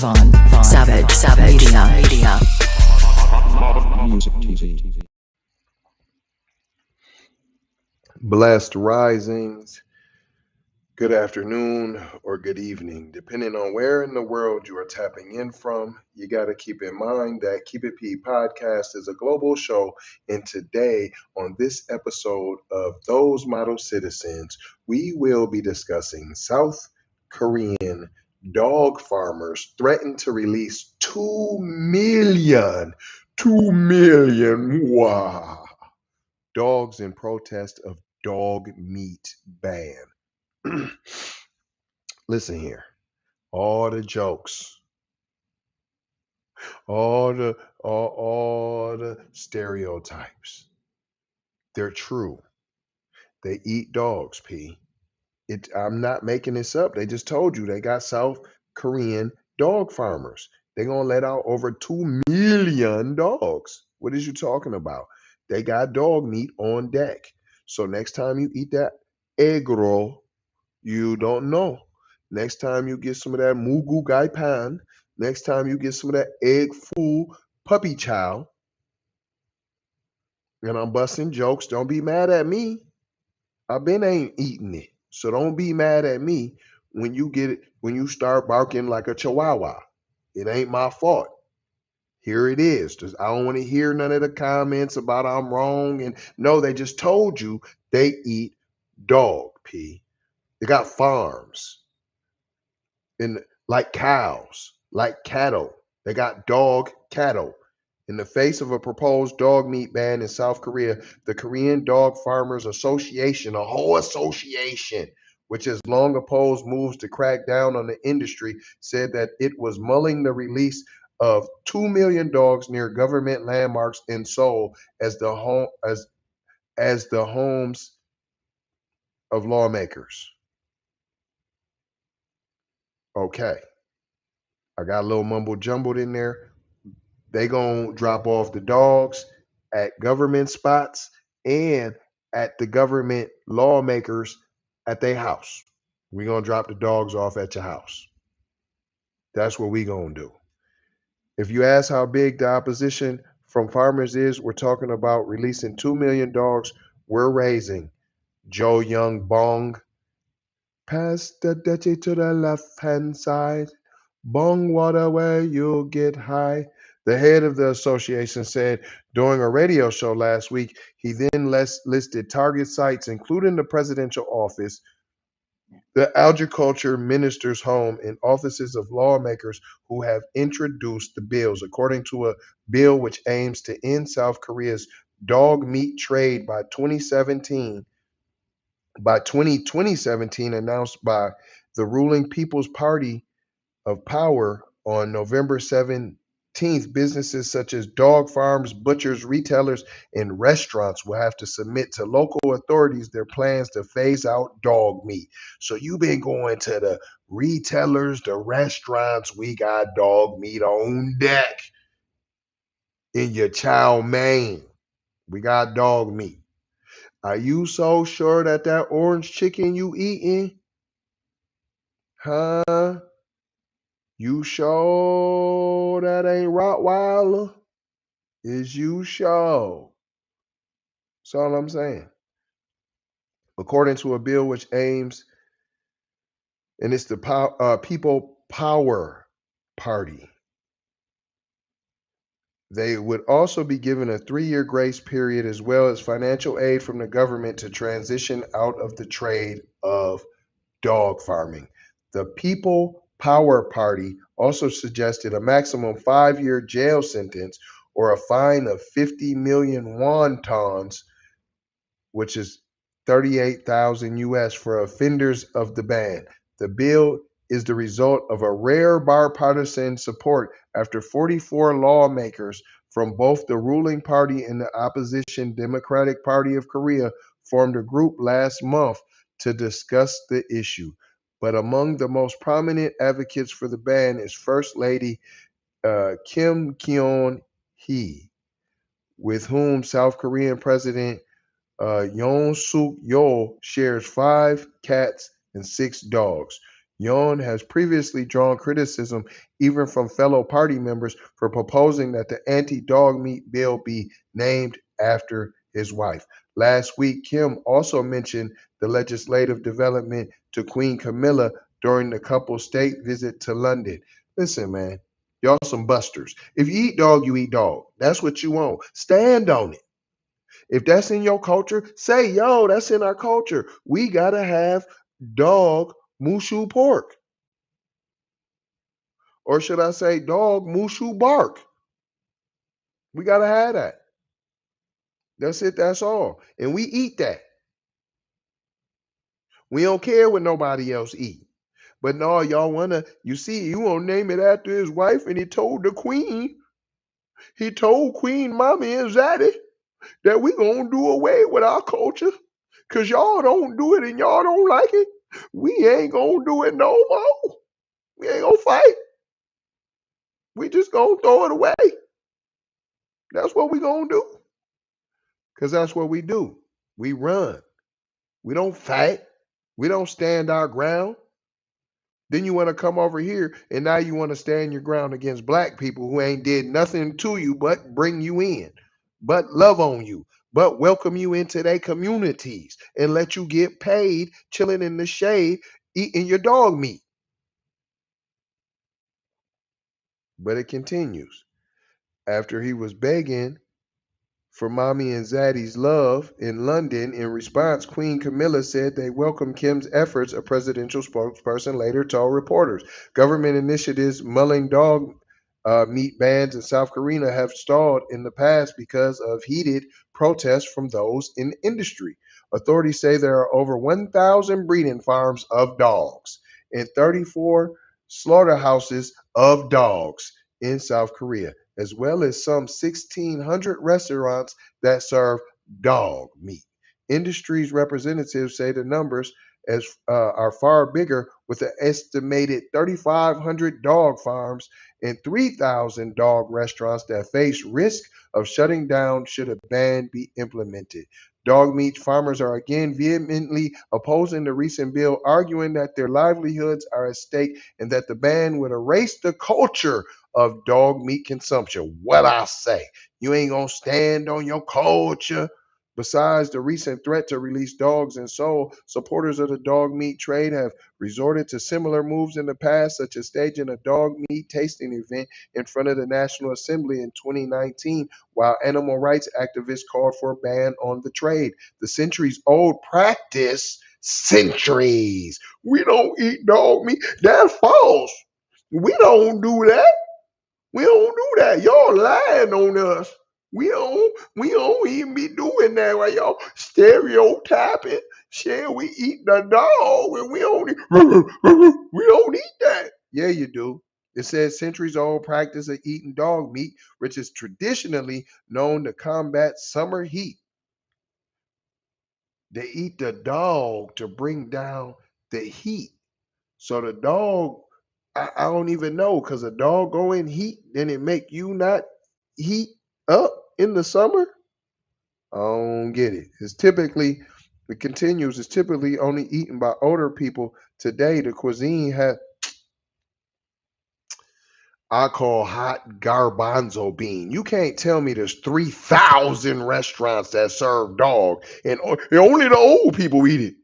Savage Media. Music TV. Blessed risings, good afternoon, or good evening, depending on where in the world you are tapping in from. You got to keep in mind that Keep It P podcast is a global show, and today on this episode of Those Model Citizens, we will be discussing South Korean dog farmers threaten to release 2 million, wow, dogs in protest of dog meat ban. Listen here, all the jokes, all the stereotypes, they're true. They eat dogs, P. I'm not making this up. They just told you they got South Korean dog farmers. They're gonna let out over 2 million dogs. What is you talking about? They got dog meat on deck. So next time you eat that egg roll, you don't know. Next time you get some of that mugu gai pan, next time you get some of that egg foo puppy chow, and I'm busting jokes, don't be mad at me. I been ain't eating it. So don't be mad at me when you get it, when you start barking like a chihuahua. It ain't my fault. Here it is. I don't want to hear none of the comments about I'm wrong. And no, they just told you they eat dog, P. They got farms. And like cows, like cattle. They got dog cattle. In the face of a proposed dog meat ban in South Korea, the Korean Dog Farmers Association, a whole association, which has long opposed moves to crack down on the industry, said that it was mulling the release of 2 million dogs near government landmarks in Seoul as the homes of lawmakers. Okay. I got a little mumble jumbled in there. They gonna drop off the dogs at government spots and at the government lawmakers at their house. We gonna drop the dogs off at your house. That's what we gonna do. If you ask how big the opposition from farmers is, we're talking about releasing 2 million dogs we're raising. Joo Young-bong. Pass the dirty to the left-hand side. Bong water where you'll get high. The head of the association said during a radio show last week, he then listed target sites, including the presidential office, the agriculture minister's home, and offices of lawmakers who have introduced the bills, according to a bill which aims to end South Korea's dog meat trade by 2017. By 2017, announced by the ruling People's Party of Power on November 17th, businesses such as dog farms, butchers, retailers, and restaurants will have to submit to local authorities their plans to phase out dog meat. So you've been going to the retailers, the restaurants, we got dog meat on deck. In your chow mein, we got dog meat. Are you so sure that orange chicken you eating? Huh? You sure that ain't Rottweiler? Is you sure? That's all I'm saying. According to a bill which aims, and it's the People Power Party, they would also be given a 3-year grace period as well as financial aid from the government to transition out of the trade of dog farming. The People Power Party also suggested a maximum 5-year jail sentence or a fine of 50 million wontons, which is 38,000 US, for offenders of the ban. The bill is the result of a rare bipartisan support after 44 lawmakers from both the ruling party and the opposition Democratic Party of Korea formed a group last month to discuss the issue. But among the most prominent advocates for the ban is First Lady Kim Keon-hee, with whom South Korean President Yoon Suk Yeol shares 5 cats and 6 dogs. Yon has previously drawn criticism even from fellow party members for proposing that the anti-dog meat bill be named after his wife. Last week, Kim also mentioned the legislative development to Queen Camilla during the couple's state visit to London. Listen, man, y'all some busters. If you eat dog, you eat dog. That's what you want. Stand on it. If that's in your culture, say, yo, that's in our culture. We gotta have dog mushu pork. Or should I say dog mushu bark? We gotta have that. That's it, that's all. And we eat that. We don't care what nobody else eat. But no, y'all wanna, you see, you wanna name it after his wife, and he told Queen Mommy and Zaddy that we gonna do away with our culture. Cause y'all don't do it and y'all don't like it. We ain't gonna do it no more. We ain't gonna fight. We just gonna throw it away. That's what we gonna do. Cause that's what we do. We run. We don't fight. We don't stand our ground. Then you want to come over here and now you want to stand your ground against black people who ain't did nothing to you but bring you in, but love on you, but welcome you into their communities and let you get paid chilling in the shade eating your dog meat. But it continues. After he was begging for Mommy and Zaddy's love in London, in response, Queen Camilla said they welcomed Kim's efforts, a presidential spokesperson later told reporters. Government initiatives mulling dog meat bans in South Korea have stalled in the past because of heated protests from those in the industry. Authorities say there are over 1,000 breeding farms of dogs and 34 slaughterhouses of dogs in South Korea, as well as some 1,600 restaurants that serve dog meat. Industry's representatives say the numbers are far bigger, with an estimated 3,500 dog farms and 3,000 dog restaurants that face risk of shutting down should a ban be implemented. Dog meat farmers are again vehemently opposing the recent bill, arguing that their livelihoods are at stake and that the ban would erase the culture of dog meat consumption. What I say, you ain't gonna stand on your culture. Besides the recent threat to release dogs in Seoul, supporters of the dog meat trade have resorted to similar moves in the past, such as staging a dog meat tasting event in front of the National Assembly in 2019, while animal rights activists called for a ban on the trade. The centuries old practice, centuries. We don't eat dog meat. That's false. We don't do that. We don't do that. Y'all lying on us. We don't even be doing that while y'all stereotyping. Saying we eat the dog and we don't eat that. Yeah, you do. It says centuries old practice of eating dog meat, which is traditionally known to combat summer heat. They eat the dog to bring down the heat. So the dog, I don't even know, because a dog go in heat, then it make you not heat up in the summer. I don't get it. It continues, it's typically only eaten by older people. Today, the cuisine has, I call hot garbanzo bean. You can't tell me there's 3,000 restaurants that serve dog and only the old people eat it.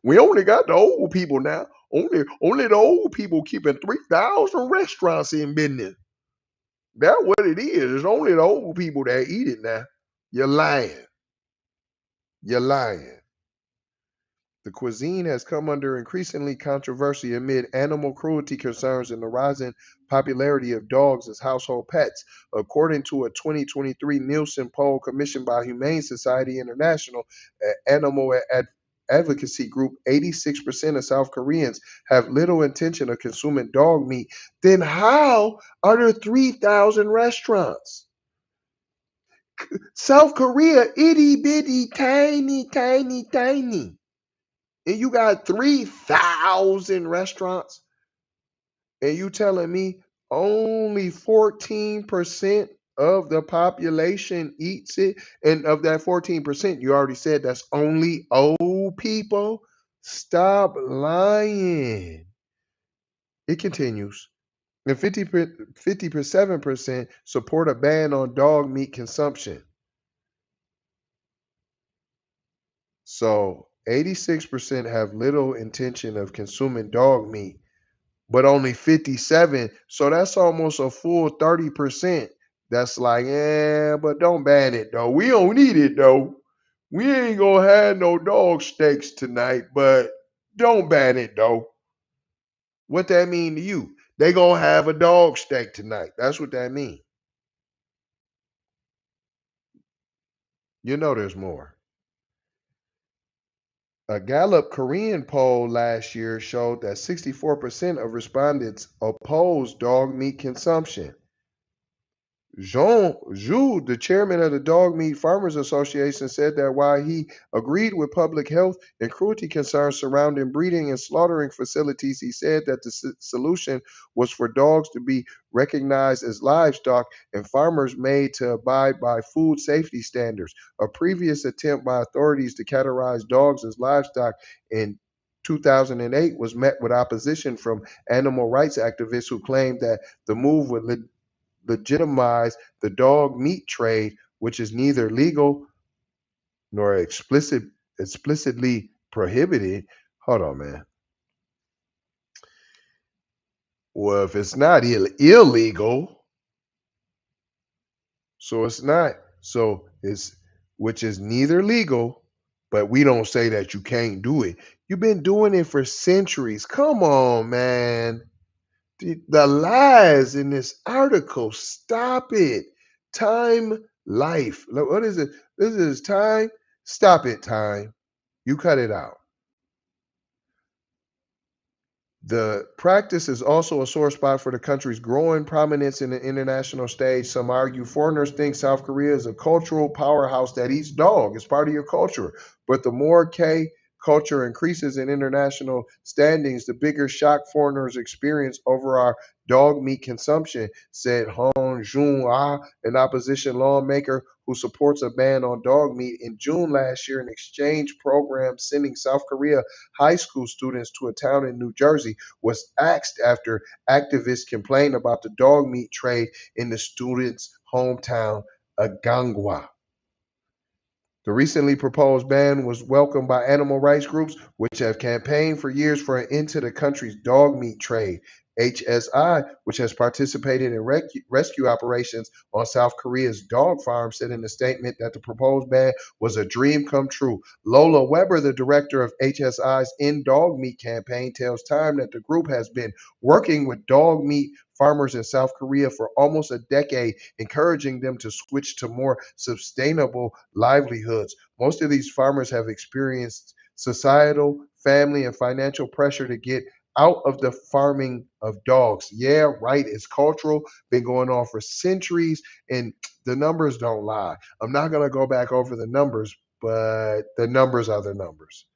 We only got the old people now. Only the old people keeping 3,000 restaurants in business. That's what it is. It's only the old people that eat it now. You're lying. You're lying. The cuisine has come under increasingly controversy amid animal cruelty concerns and the rising popularity of dogs as household pets. According to a 2023 Nielsen poll commissioned by Humane Society International, an animal advocacy group, 86% of South Koreans have little intention of consuming dog meat. Then how are there 3,000 restaurants? South Korea, itty bitty, tiny, tiny, tiny. And you got 3,000 restaurants, and you telling me only 14% of the population eats it? And of that 14%, you already said that's only old people. Stop lying. It continues. And 57% support a ban on dog meat consumption. So 86% have little intention of consuming dog meat, but only 57. So that's almost a full 30%. That's like, yeah, but don't ban it though. We don't need it though. We ain't gonna have no dog steaks tonight, but don't ban it though. What that mean to you? They gonna have a dog steak tonight. That's what that mean. You know there's more. A Gallup Korean poll last year showed that 64% of respondents opposed dog meat consumption. Joo, the chairman of the Dog Meat Farmers Association, said that while he agreed with public health and cruelty concerns surrounding breeding and slaughtering facilities, he said that the solution was for dogs to be recognized as livestock and farmers made to abide by food safety standards. A previous attempt by authorities to categorize dogs as livestock in 2008 was met with opposition from animal rights activists who claimed that the move would legitimize the dog meat trade, which is neither legal nor explicitly prohibited. Hold on, man. Well, if it's not illegal, so it's not. So it's which is neither legal, but we don't say that you can't do it. You've been doing it for centuries. Come on, man. The lies in this article. Stop it. Time, life. What is it? This is time. Stop it, time. You cut it out. The practice is also a sore spot for the country's growing prominence in the international stage. Some argue foreigners think South Korea is a cultural powerhouse that eats dog. It's part of your culture. But the more K culture increases in international standings, the bigger shock foreigners experience over our dog meat consumption, said Hong Joon-ah, an opposition lawmaker who supports a ban on dog meat. In June last year, an exchange program sending South Korea high school students to a town in New Jersey was axed after activists complained about the dog meat trade in the students' hometown, Agangwa. The recently proposed ban was welcomed by animal rights groups, which have campaigned for years for an end to the country's dog meat trade. HSI, which has participated in rescue operations on South Korea's dog farm, said in a statement that the proposed ban was a dream come true. Lola Weber, the director of HSI's End Dog Meat campaign, tells Time that the group has been working with dog meat farmers in South Korea for almost a decade, encouraging them to switch to more sustainable livelihoods. Most of these farmers have experienced societal, family, and financial pressure to get out of the farming of dogs. Yeah, right. It's cultural, been going on for centuries, and the numbers don't lie. I'm not going to go back over the numbers, but the numbers are the numbers.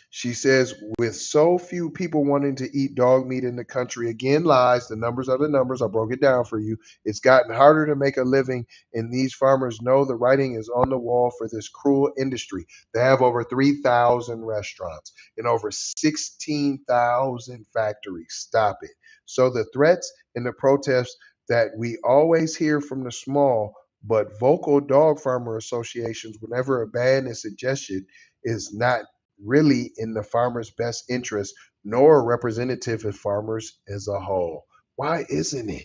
She says, with so few people wanting to eat dog meat in the country, again, lies. The numbers are the numbers. I broke it down for you. It's gotten harder to make a living, and these farmers know the writing is on the wall for this cruel industry. They have over 3,000 restaurants and over 16,000 factories. Stop it. So the threats and the protests that we always hear from the small but vocal dog farmer associations whenever a ban is suggested is not really in the farmer's best interest, nor representative of farmers as a whole. Why isn't it?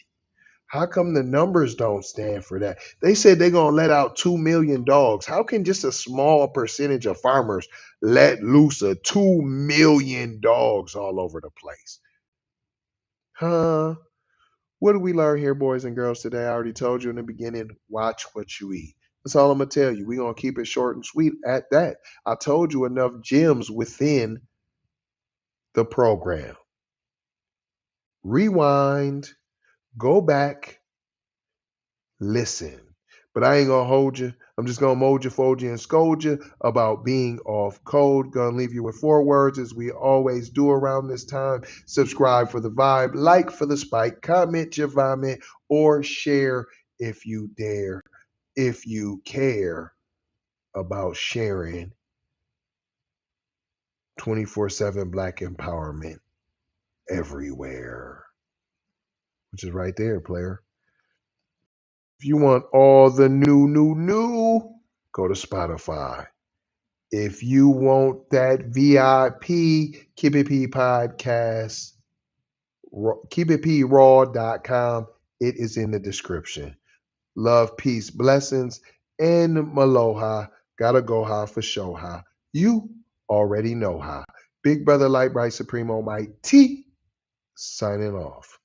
How come the numbers don't stand for that? They said they're going to let out 2 million dogs. How can just a small percentage of farmers let loose a 2 million dogs all over the place? Huh? What did we learn here, boys and girls, today? I already told you in the beginning, watch what you eat. That's all I'm going to tell you. We're going to keep it short and sweet at that. I told you enough gems within the program. Rewind, go back, listen. But I ain't gonna hold you. I'm just gonna mold you, fold you, and scold you about being off code. Gonna leave you with 4 words as we always do around this time. Subscribe for the vibe, like for the spike, comment your vomit, or share if you dare, if you care about sharing 24/7 Black empowerment. everywhere, which is right there, player. If you want all the new, go to Spotify. If you want that VIP Keep It P podcast, keepitraw.com, it is in the description. Love, peace, blessings, and maloha. Gotta go high for show high. You already know how. Big Brother Light Bright Supremo Mike T signing off.